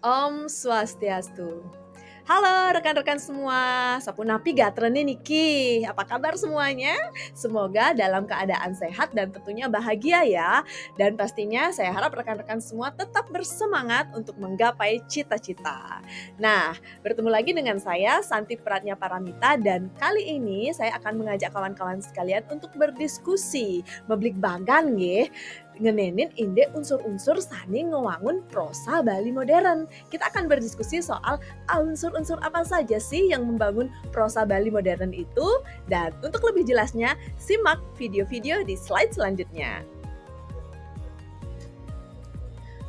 Om Swastiastu. Halo rekan-rekan semua, Sapunapi Gatrene Niki. Apa kabar semuanya? Semoga dalam keadaan sehat dan tentunya bahagia ya. Dan pastinya saya harap rekan-rekan semua tetap bersemangat untuk menggapai cita-cita. Nah, bertemu lagi dengan saya Santi Pratnya Paramita dan kali ini saya akan mengajak kawan-kawan sekalian untuk berdiskusi, meblik bagan nggih, ngenenin inde unsur-unsur sani ngewangun prosa Bali modern. Kita akan berdiskusi soal unsur-unsur apa saja sih yang membangun prosa Bali modern itu? Dan untuk lebih jelasnya, simak video-video di slide selanjutnya.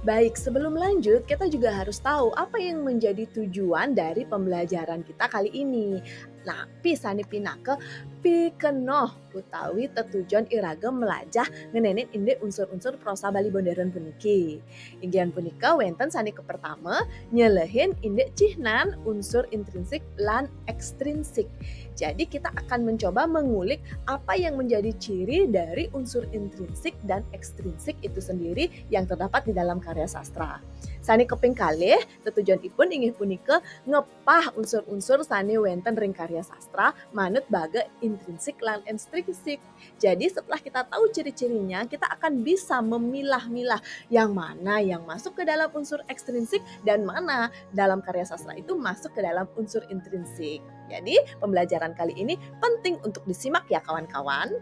Baik, sebelum lanjut, kita juga harus tahu apa yang menjadi tujuan dari pembelajaran kita kali ini. Nah, pisani pinake pikenoh utawi tetujuan iragem melajah ngenenin inde unsur-unsur prosa Bali modern puniki. Inggian punika wenten sani pertama nyelehin inde cihnan unsur intrinsik lan ekstrinsik. Jadi kita akan mencoba mengulik apa yang menjadi ciri dari unsur intrinsik dan ekstrinsik itu sendiri yang terdapat di dalam karya sastra. Sani keping kalih tetujuanipun inggih punika ngepah unsur-unsur sani wenten ring karya sastra manut baga intrinsik lan ekstrinsik. Jadi setelah kita tahu ciri-cirinya, kita akan bisa memilah-milah yang mana yang masuk ke dalam unsur ekstrinsik dan mana dalam karya sastra itu masuk ke dalam unsur intrinsik. Jadi pembelajaran kali ini penting untuk disimak ya kawan-kawan.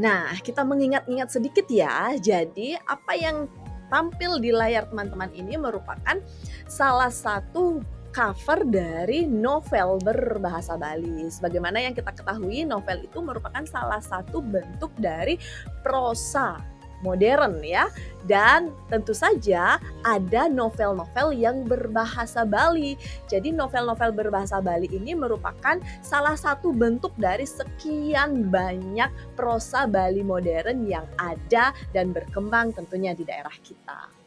Nah, kita mengingat-ingat sedikit ya. Jadi, apa yang tampil di layar teman-teman ini merupakan salah satu cover dari novel berbahasa Bali. Sebagaimana yang kita ketahui, novel itu merupakan salah satu bentuk dari prosa modern ya. Dan tentu saja ada novel-novel yang berbahasa Bali. Jadi novel-novel berbahasa Bali ini merupakan salah satu bentuk dari sekian banyak prosa Bali modern yang ada dan berkembang tentunya di daerah kita.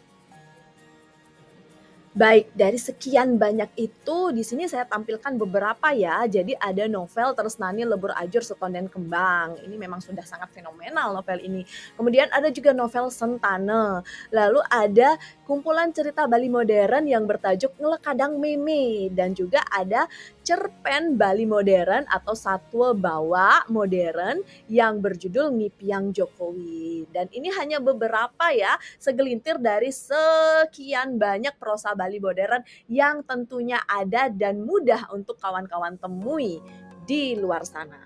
Baik, dari sekian banyak itu di sini saya tampilkan beberapa ya. Jadi ada novel Tresnani Lebur Ajur Setonden Kembang. Ini memang sudah sangat fenomenal novel ini. Kemudian ada juga novel Sentane. Lalu ada kumpulan cerita Bali modern yang bertajuk Ngelekadang Meme dan juga ada cerpen Bali modern atau Satwa Bawa modern yang berjudul Ngipiang Jokowi. Dan ini hanya beberapa ya, segelintir dari sekian banyak prosa Bali modern yang tentunya ada dan mudah untuk kawan-kawan temui di luar sana.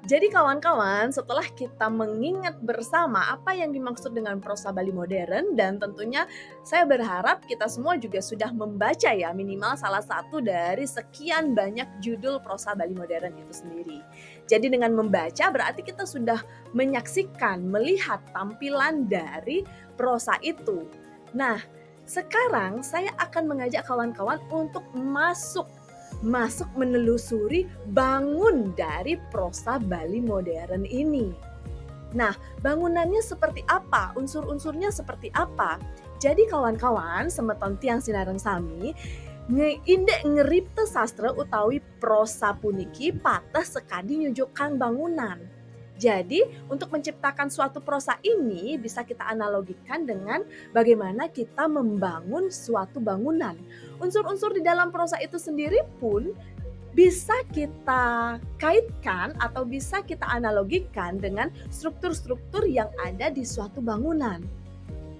Jadi kawan-kawan, setelah kita mengingat bersama apa yang dimaksud dengan prosa Bali modern dan tentunya saya berharap kita semua juga sudah membaca ya minimal salah satu dari sekian banyak judul prosa Bali modern itu sendiri. Jadi dengan membaca berarti kita sudah menyaksikan, melihat tampilan dari prosa itu. Nah, sekarang saya akan mengajak kawan-kawan untuk masuk menelusuri bangun dari prosa Bali modern ini. Nah, bangunannya seperti apa? Unsur-unsurnya seperti apa? Jadi kawan-kawan, semeton tiang sinareng sami, indek ngeripte sastra utawi prosa puniki patah sekadi nyujukan bangunan. Jadi, untuk menciptakan suatu prosa ini bisa kita analogikan dengan bagaimana kita membangun suatu bangunan. Unsur-unsur di dalam prosa itu sendiri pun bisa kita kaitkan atau bisa kita analogikan dengan struktur-struktur yang ada di suatu bangunan.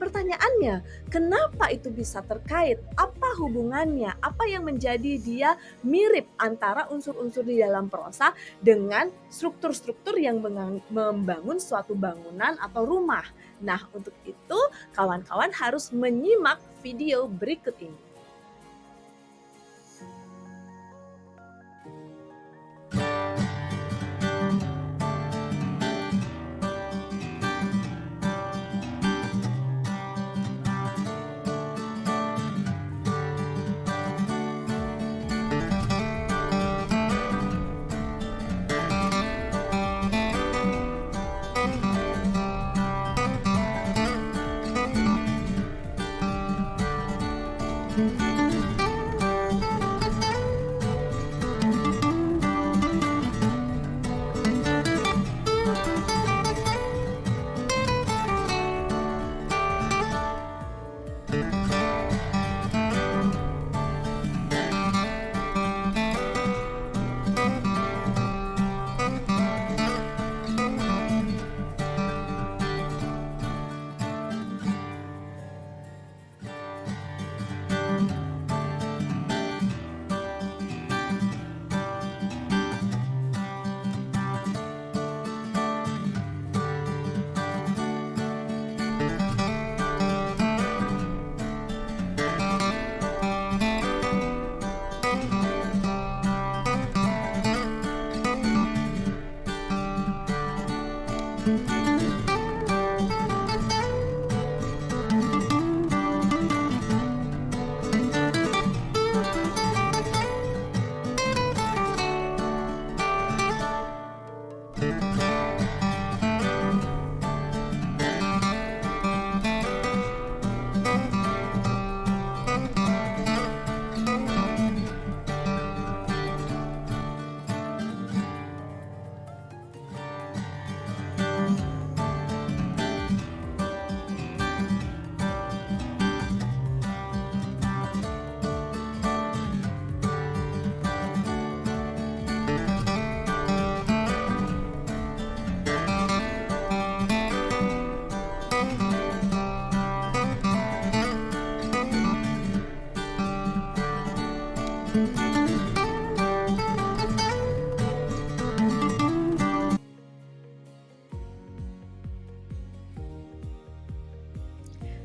Pertanyaannya, kenapa itu bisa terkait? Apa hubungannya? Apa yang menjadi dia mirip antara unsur-unsur di dalam prosa dengan struktur-struktur yang membangun suatu bangunan atau rumah? Nah, untuk itu kawan-kawan harus menyimak video berikut ini.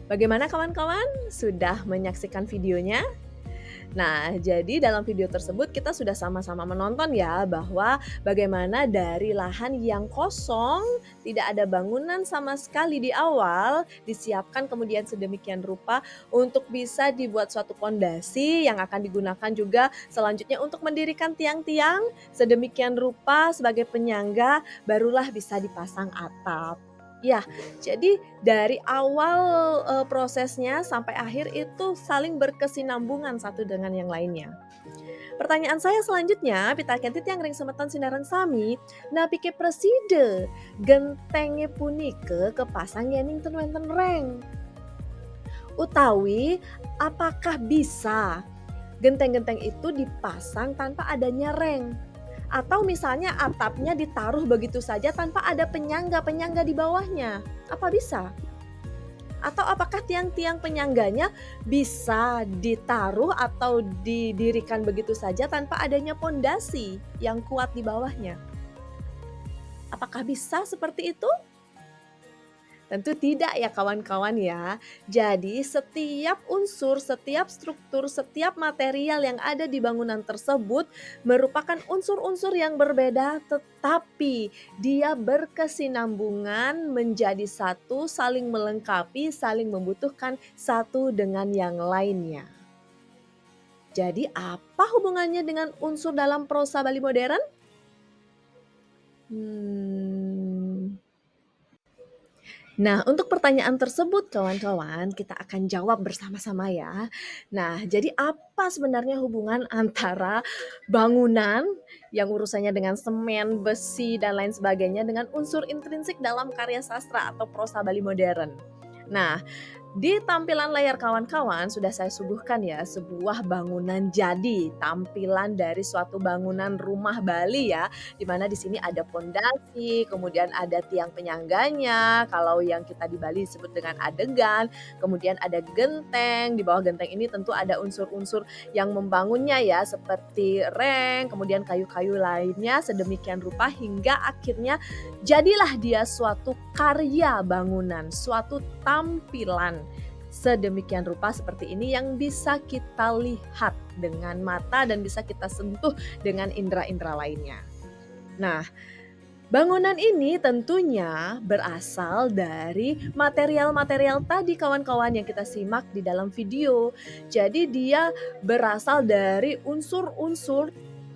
Bagaimana kawan-kawan? Sudah menyaksikan videonya? Nah, jadi dalam video tersebut kita sudah sama-sama menonton ya bahwa bagaimana dari lahan yang kosong, tidak ada bangunan sama sekali di awal, disiapkan kemudian sedemikian rupa untuk bisa dibuat suatu pondasi yang akan digunakan juga selanjutnya untuk mendirikan tiang-tiang, sedemikian rupa sebagai penyangga barulah bisa dipasang atap. Ya, jadi dari awal, prosesnya sampai akhir itu saling berkesinambungan satu dengan yang lainnya. Pertanyaan saya selanjutnya, pitaken titiang ring semeton sinareng sami, napike preside gentenge punike kepasang yening ten wenten reng. Utawi apakah bisa genteng-genteng itu dipasang tanpa adanya reng? Atau misalnya atapnya ditaruh begitu saja tanpa ada penyangga-penyangga di bawahnya, apa bisa? Atau apakah tiang-tiang penyangganya bisa ditaruh atau didirikan begitu saja tanpa adanya pondasi yang kuat di bawahnya? Apakah bisa seperti itu? Tentu tidak ya kawan-kawan ya. Jadi setiap unsur, setiap struktur, setiap material yang ada di bangunan tersebut merupakan unsur-unsur yang berbeda tetapi dia berkesinambungan menjadi satu, saling melengkapi, saling membutuhkan satu dengan yang lainnya. Jadi apa hubungannya dengan unsur dalam prosa Bali modern? Hmm. Nah, untuk pertanyaan tersebut kawan-kawan, kita akan jawab bersama-sama ya. Nah, jadi apa sebenarnya hubungan antara bangunan yang urusannya dengan semen, besi, dan lain sebagainya dengan unsur intrinsik dalam karya sastra atau prosa Bali modern? Nah, di tampilan layar kawan-kawan sudah saya suguhkan ya sebuah bangunan jadi, tampilan dari suatu bangunan rumah Bali ya, di mana di sini ada pondasi, kemudian ada tiang penyangganya, kalau yang kita di Bali disebut dengan adegan, kemudian ada genteng, di bawah genteng ini tentu ada unsur-unsur yang membangunnya ya seperti reng, kemudian kayu-kayu lainnya sedemikian rupa hingga akhirnya jadilah dia suatu karya bangunan, suatu tampilan sedemikian rupa seperti ini yang bisa kita lihat dengan mata dan bisa kita sentuh dengan indera-indera lainnya. Nah, bangunan ini tentunya berasal dari material-material tadi kawan-kawan yang kita simak di dalam video. Jadi dia berasal dari unsur-unsur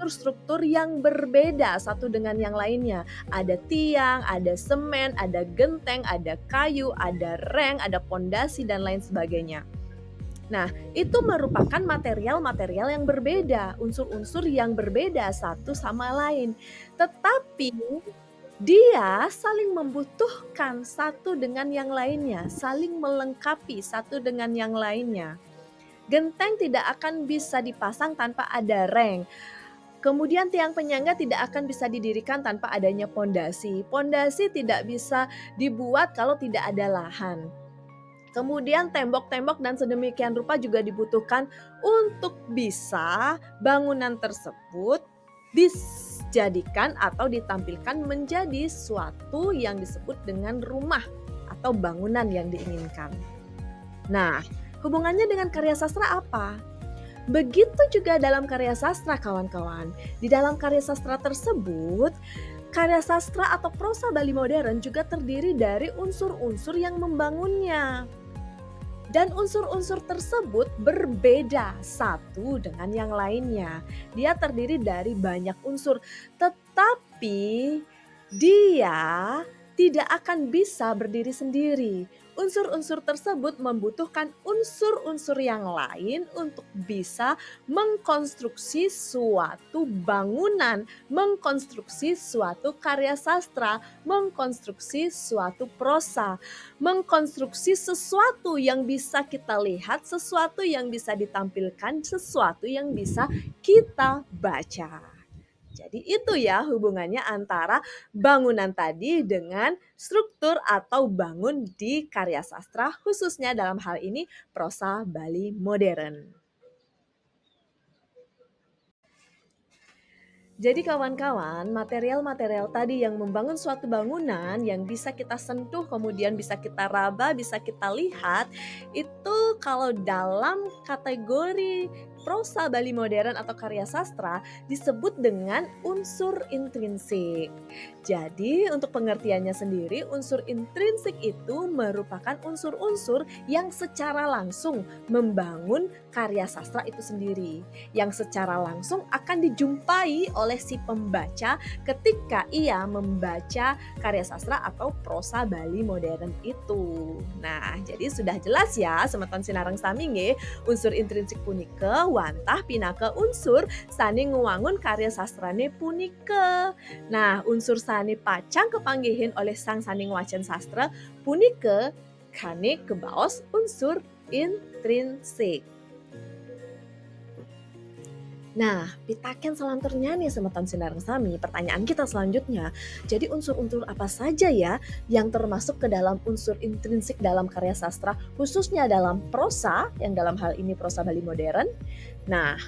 struktur yang berbeda satu dengan yang lainnya. Ada tiang, ada semen, ada genteng, ada kayu, ada reng, ada pondasi dan lain sebagainya. Nah, itu merupakan material-material yang berbeda, unsur-unsur yang berbeda satu sama lain. Tetapi dia saling membutuhkan satu dengan yang lainnya, saling melengkapi satu dengan yang lainnya. Genteng tidak akan bisa dipasang tanpa ada reng. Kemudian tiang penyangga tidak akan bisa didirikan tanpa adanya pondasi. Pondasi tidak bisa dibuat kalau tidak ada lahan. Kemudian tembok-tembok dan sedemikian rupa juga dibutuhkan untuk bisa bangunan tersebut dijadikan atau ditampilkan menjadi suatu yang disebut dengan rumah atau bangunan yang diinginkan. Nah, hubungannya dengan karya sastra apa? Begitu juga dalam karya sastra kawan-kawan. Di dalam karya sastra tersebut, karya sastra atau prosa Bali modern juga terdiri dari unsur-unsur yang membangunnya. Dan unsur-unsur tersebut berbeda satu dengan yang lainnya. Dia terdiri dari banyak unsur, tetapi dia tidak akan bisa berdiri sendiri. Unsur-unsur tersebut membutuhkan unsur-unsur yang lain untuk bisa mengkonstruksi suatu bangunan, mengkonstruksi suatu karya sastra, mengkonstruksi suatu prosa, mengkonstruksi sesuatu yang bisa kita lihat, sesuatu yang bisa ditampilkan, sesuatu yang bisa kita baca. Jadi itu ya hubungannya antara bangunan tadi dengan struktur atau bangun di karya sastra khususnya dalam hal ini prosa Bali modern. Jadi kawan-kawan, material-material tadi yang membangun suatu bangunan yang bisa kita sentuh, kemudian bisa kita raba, bisa kita lihat, itu kalau dalam kategori prosa Bali modern atau karya sastra disebut dengan unsur intrinsik. Jadi untuk pengertiannya sendiri, unsur intrinsik itu merupakan unsur-unsur yang secara langsung membangun karya sastra itu sendiri, yang secara langsung akan dijumpai oleh si pembaca ketika ia membaca karya sastra atau prosa Bali modern itu. Nah, jadi sudah jelas ya semeton sinareng sami nggih, unsur intrinsik punika wantah pinaka unsur sani nguwangun karya sastrane punika. Nah, unsur sani pacang kepanggihin oleh sang sani ngwacen sastra punika kane kebaos unsur intrinsik. Nah, pitaken selanturnya nih semeton sinareng sami, pertanyaan kita selanjutnya. Jadi unsur-unsur apa saja ya yang termasuk ke dalam unsur intrinsik dalam karya sastra, khususnya dalam prosa, yang dalam hal ini prosa Bali modern? Nah,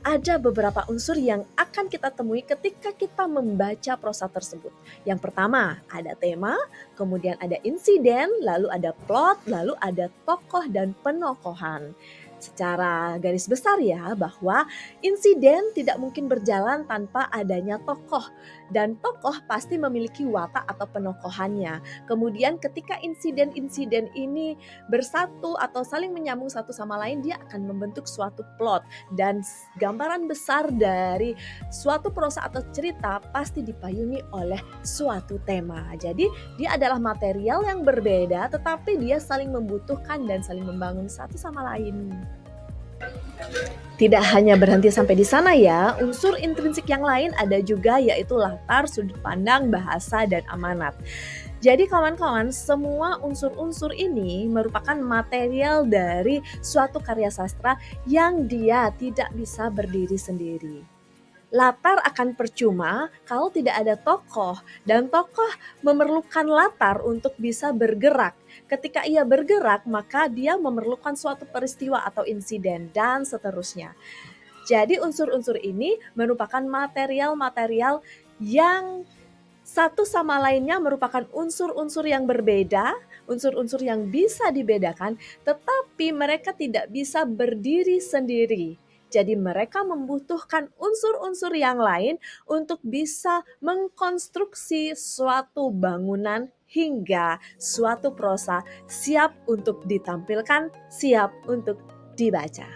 ada beberapa unsur yang akan kita temui ketika kita membaca prosa tersebut. Yang pertama, ada tema, kemudian ada insiden, lalu ada plot, lalu ada tokoh dan penokohan. Secara garis besar ya, bahwa insiden tidak mungkin berjalan tanpa adanya tokoh, dan tokoh pasti memiliki watak atau penokohannya. Kemudian ketika insiden-insiden ini bersatu atau saling menyambung satu sama lain, dia akan membentuk suatu plot, dan gambaran besar dari suatu prosa atau cerita pasti dipayungi oleh suatu tema. Jadi dia adalah material yang berbeda tetapi dia saling membutuhkan dan saling membangun satu sama lain. Tidak hanya berhenti sampai di sana ya, unsur intrinsik yang lain ada juga, yaitu latar, sudut pandang, bahasa, dan amanat. Jadi kawan-kawan, semua unsur-unsur ini merupakan material dari suatu karya sastra yang dia tidak bisa berdiri sendiri. Latar akan percuma kalau tidak ada tokoh, dan tokoh memerlukan latar untuk bisa bergerak. Ketika ia bergerak, maka dia memerlukan suatu peristiwa atau insiden dan seterusnya. Jadi unsur-unsur ini merupakan material-material yang satu sama lainnya merupakan unsur-unsur yang berbeda, unsur-unsur yang bisa dibedakan, tetapi mereka tidak bisa berdiri sendiri. Jadi mereka membutuhkan unsur-unsur yang lain untuk bisa mengkonstruksi suatu bangunan hingga suatu prosa siap untuk ditampilkan, siap untuk dibaca.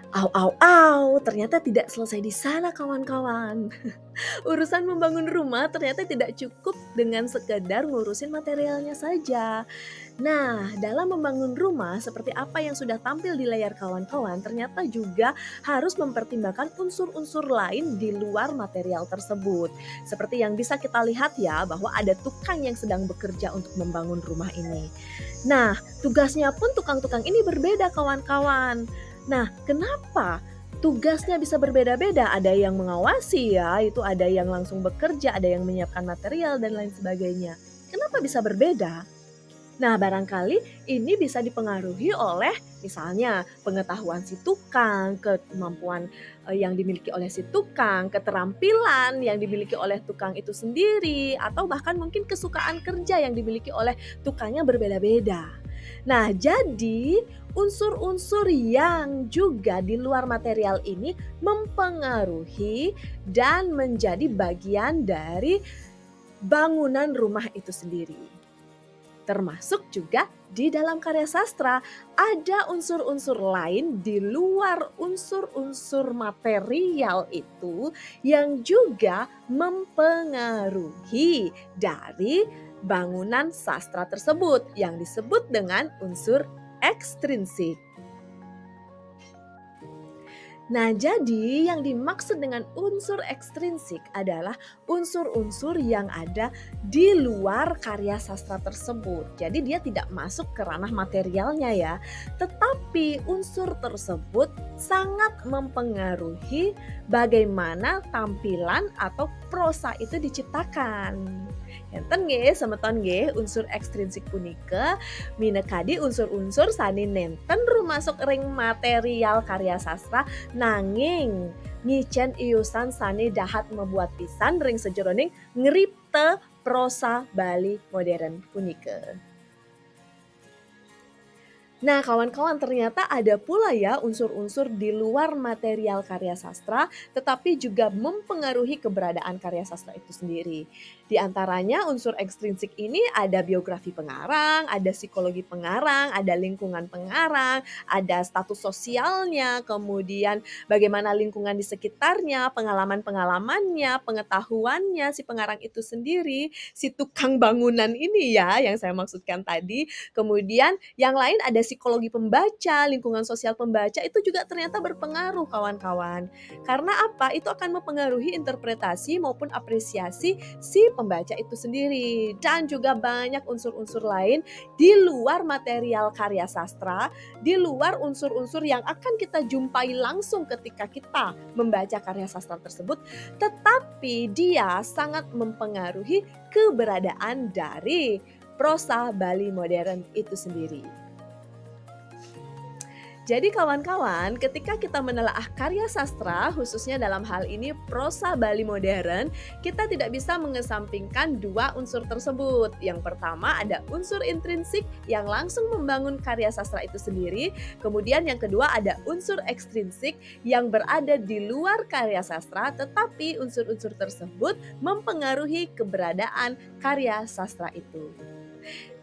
Au, au, au, ternyata tidak selesai di sana kawan-kawan. Urusan membangun rumah ternyata tidak cukup dengan sekedar ngurusin materialnya saja. Nah, dalam membangun rumah seperti apa yang sudah tampil di layar kawan-kawan, ternyata juga harus mempertimbangkan unsur-unsur lain di luar material tersebut. Seperti yang bisa kita lihat ya, bahwa ada tukang yang sedang bekerja untuk membangun rumah ini. Nah, tugasnya pun tukang-tukang ini berbeda kawan-kawan. Nah, kenapa tugasnya bisa berbeda-beda? Ada yang mengawasi ya, itu ada yang langsung bekerja, ada yang menyiapkan material dan lain sebagainya. Kenapa bisa berbeda? Nah, barangkali ini bisa dipengaruhi oleh misalnya pengetahuan si tukang, kemampuan yang dimiliki oleh si tukang, keterampilan yang dimiliki oleh tukang itu sendiri, atau bahkan mungkin kesukaan kerja yang dimiliki oleh tukangnya berbeda-beda. Nah, jadi unsur-unsur yang juga di luar material ini mempengaruhi dan menjadi bagian dari bangunan rumah itu sendiri. Termasuk juga di dalam karya sastra ada unsur-unsur lain di luar unsur-unsur material itu yang juga mempengaruhi dari bangunan sastra tersebut yang disebut dengan unsur ekstrinsik. Nah, jadi yang dimaksud dengan unsur ekstrinsik adalah unsur-unsur yang ada di luar karya sastra tersebut. Jadi dia tidak masuk ke ranah materialnya ya. Tetapi unsur tersebut sangat mempengaruhi bagaimana tampilan atau prosa itu diciptakan. Enten nggih semeton nggih unsur ekstrinsik punika minekadi unsur-unsur sani nenten rumasuk ring material karya sastra Nanging ngicen iusan sani dahat membuat pisan ring sejeroning ngeripte prosa Bali modern punike. Nah, kawan-kawan, ternyata ada pula ya unsur-unsur di luar material karya sastra, tetapi juga mempengaruhi keberadaan karya sastra itu sendiri. Di antaranya unsur ekstrinsik ini ada biografi pengarang, ada psikologi pengarang, ada lingkungan pengarang, ada status sosialnya, kemudian bagaimana lingkungan di sekitarnya, pengalaman-pengalamannya, pengetahuannya si pengarang itu sendiri, si tukang bangunan ini ya yang saya maksudkan tadi. Kemudian yang lain ada psikologi pembaca, lingkungan sosial pembaca itu juga ternyata berpengaruh kawan-kawan. Karena apa? Itu akan mempengaruhi interpretasi maupun apresiasi si pembaca itu sendiri. Dan juga banyak unsur-unsur lain di luar material karya sastra, di luar unsur-unsur yang akan kita jumpai langsung ketika kita membaca karya sastra tersebut, tetapi dia sangat mempengaruhi keberadaan dari prosa Bali modern itu sendiri. Jadi kawan-kawan, ketika kita menelaah karya sastra, khususnya dalam hal ini prosa Bali modern, kita tidak bisa mengesampingkan dua unsur tersebut. Yang pertama ada unsur intrinsik yang langsung membangun karya sastra itu sendiri. Kemudian yang kedua ada unsur ekstrinsik yang berada di luar karya sastra, tetapi unsur-unsur tersebut mempengaruhi keberadaan karya sastra itu.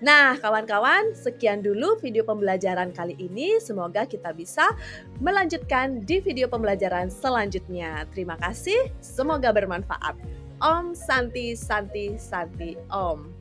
Nah, kawan-kawan, sekian dulu video pembelajaran kali ini. Semoga kita bisa melanjutkan di video pembelajaran selanjutnya. Terima kasih, semoga bermanfaat. Om Santi Santi Santi Om.